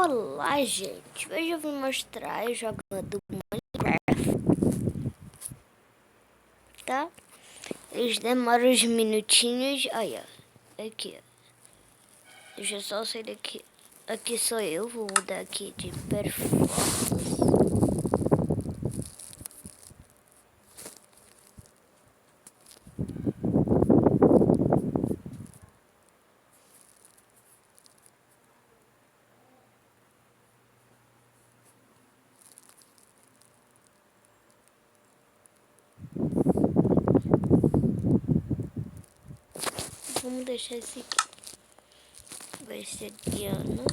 Olá, gente. Hoje eu vim mostrar eu jogando Minecraft, tá? Eles demoram uns minutinhos. Olha, aqui, ó. Deixa eu só sair daqui. Aqui sou eu, vou mudar aqui de performance. Vamos deixar esse aqui. Vai ser Diana.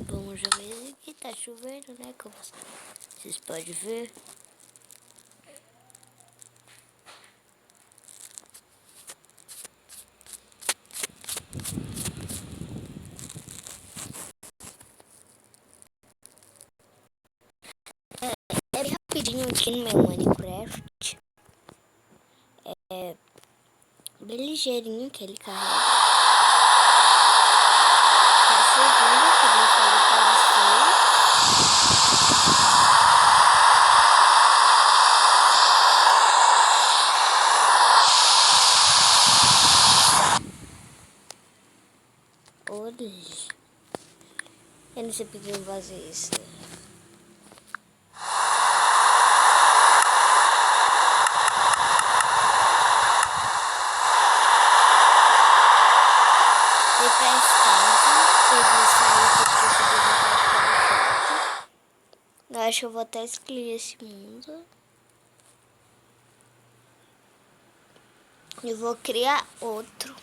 Vamos jogar esse aqui. Tá chovendo, né? Como vocês podem ver. É bem rapidinho aqui no meu Minecraft. É bem ligeirinho que ele carrega. Tá chovendo, como eu falei pra vocês. Olha. Eu não sei porque eu vou fazer isso. Eu acho que eu vou até excluir esse mundo. E vou criar outro.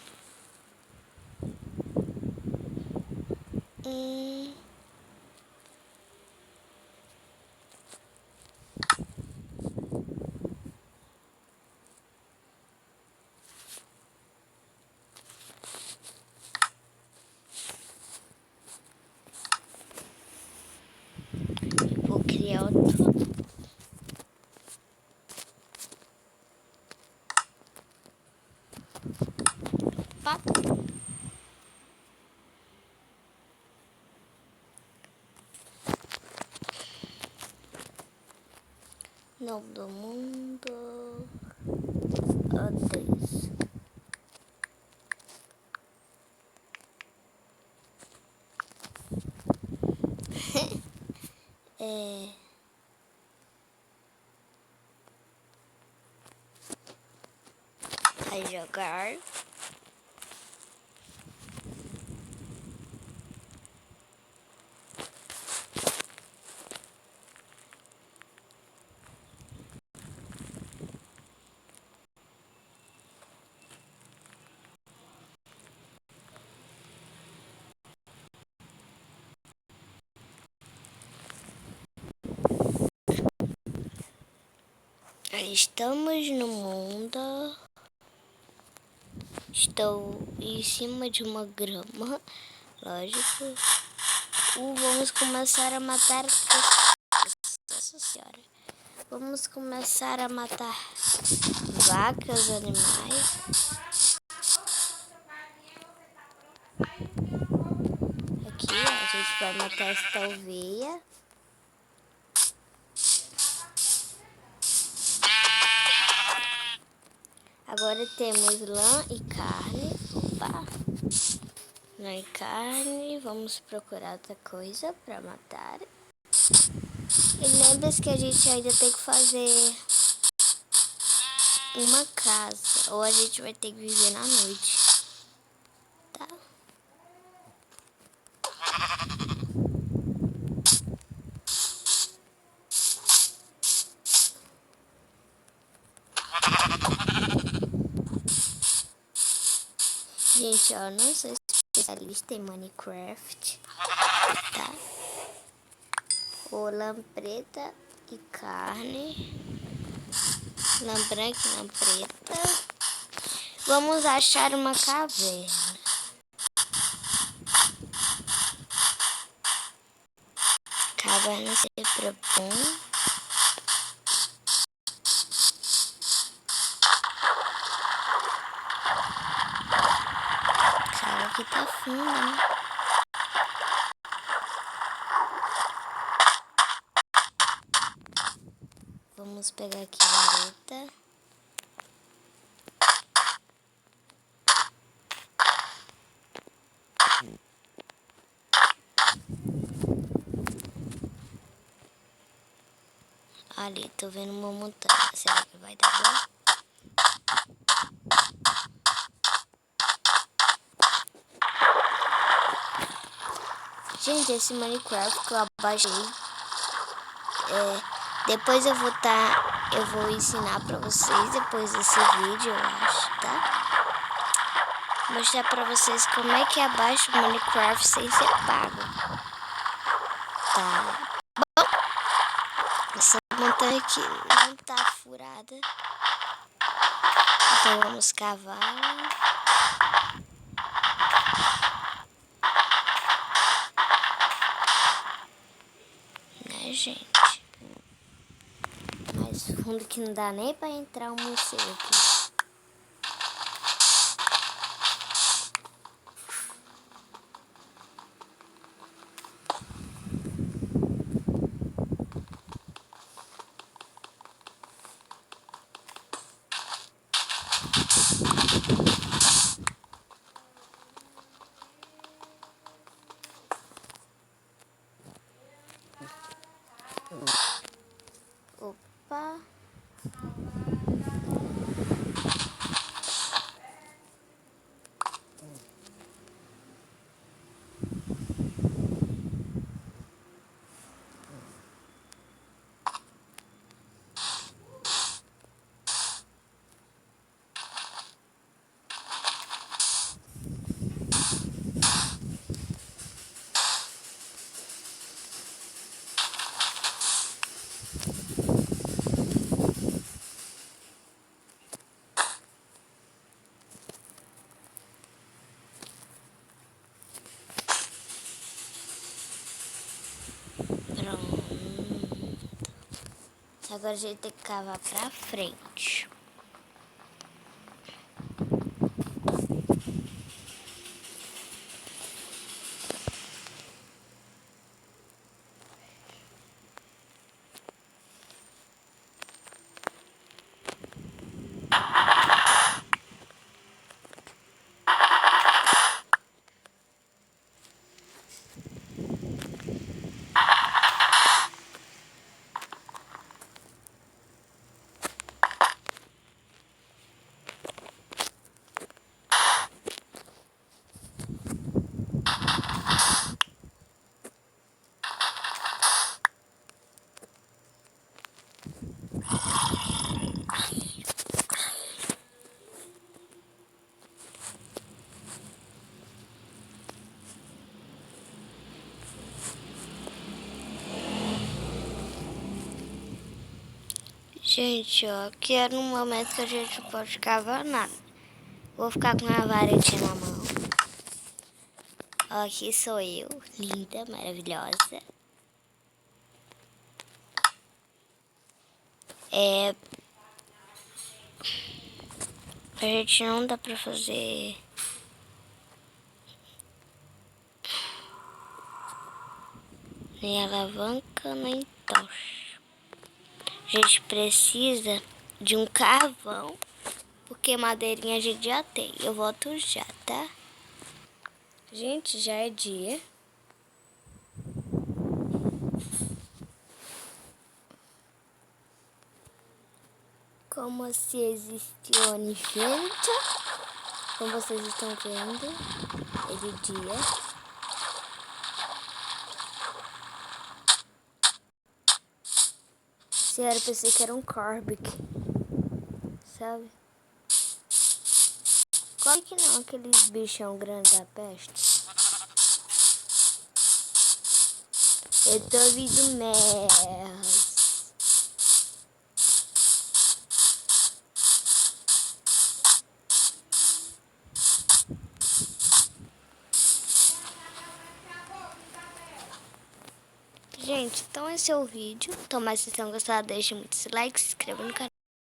Vou criar outro. Opa. Nome do mundo. Odeio. Vai jogar. Estamos no mundo. Estou em cima de uma grama. Lógico. Vamos começar a matar. Nossa senhora. Vamos começar a matar vacas, animais. Aqui, ó, a gente vai matar esta ovelha. Agora temos lã e carne. Opa! Lã e carne. Vamos procurar outra coisa para matar. E lembra-se que a gente ainda tem que fazer uma casa. Ou a gente vai ter que viver na noite. Tá? Gente, ó, não sou especialista em Minecraft, tá? Lã preta e carne. Lã branca e lã preta. Vamos achar uma caverna. Caverna sempre bom. Essa aqui tá funda, né? Vamos pegar aqui a vareta. Ali, tô vendo uma montanha. Será que vai dar bom? Gente, esse Minecraft que eu abaixei, depois eu vou ensinar pra vocês depois desse vídeo, eu acho, tá? Mostrar pra vocês como é que abaixa o Minecraft sem ser pago. Tá bom? Essa montanha aqui não tá furada. Então vamos cavar. Né, gente? Mais fundo que não dá nem pra entrar um morcego aqui. Opa! Pronto. Agora a gente tem que cavar pra frente. Gente, ó, aqui é no momento que a gente não pode cavar nada. Vou ficar com a varetinha na mão. Ó, aqui sou eu, linda, maravilhosa. A gente não dá pra fazer... nem alavanca, nem tocha. A gente precisa de um carvão, porque madeirinha a gente já tem. Eu volto já, tá? Gente, já é dia. Como se existiu gente, como vocês estão vendo, é de dia. Eu pensei que era um Corbic, sabe? Corbic não, aqueles bichão grandes da peste. Eu tô ouvindo merda. Gente, então esse é o vídeo. Tomara que vocês tenham gostado. Deixe muitos likes, se inscreva no canal.